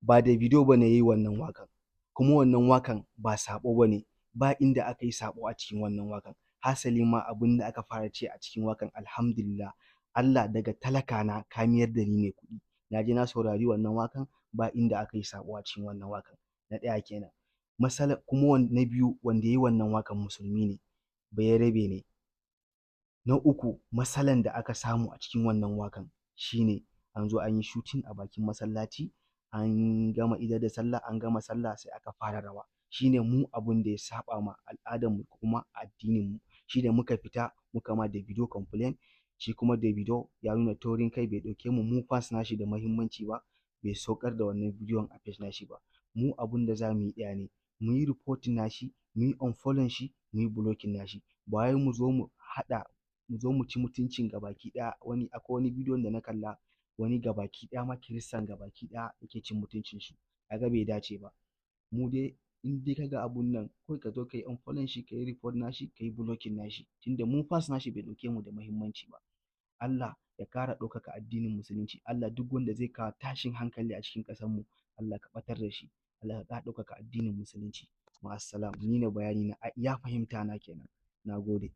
ba Davido bane yayi wannan waƙan, kuma wannan waƙan ba saɓo bane, ba inda aka yi saɓo a cikin wannan waƙan. Hasali ma abin da aka fara ce a cikin waƙan alhamdulillah, Allah daga talaka na ka mayar da ni mai kuɗi. Na je na saurari wannan waƙan, ba inda aka yi saɓo a cikin wannan waƙan. Na ɗaya kenan. Kuma na biyu, wanda yayi wannan waƙan musulmi ne, bayarabe ne. Na uku, matsalan da aka samu a cikin wannan waƙan shine an zo an yi shooting a bakin masallaci, an gama idar da sallah, an gama sallah sai aka fara rawa. Shine mu abun da ya saɓa ma al'adarmu kuma addininmu. Shine muka fita muka ma Davido complain, shi kuma Davido ya nuna taurin kai, bai ɗauke mu fans nashi da muhimmanci ba, bai saukar da wannan bidiyon a page nashi ba. Mu abun da za mu yi ɗaya ne, mu yi reporting nashi, mu yi unfollowing shi, mu yi blocking nashi. Ba wai mu zo mu haɗa, mu zo mu ci mutuncin gabaki ɗaya. Akwai wani bidiyon da na kalla, wani gabaki ɗaya ma Kiristan gabaki ɗaya yake cin mutuncin shi. Kaga bai dace ba. Mu dai in dai kaga abun nan, kawai ka zo ka yi unfollowing shi, ka yi report nashi, ka yi blocking nashi. Tunda mu fans nashi bai ɗauke mu da muhimmanci ba. Allah ya ƙara ɗaukaka addinin musulunci. Allah duk wanda zai kawo tashin hankali a cikin ƙasarmu, Allah ka ɓatar da shi. Allah ka ƙara ɗaukaka addinin musulunci. Ma'assalam. Ni ne bayani na, iya fahimta na kenan. Na gode.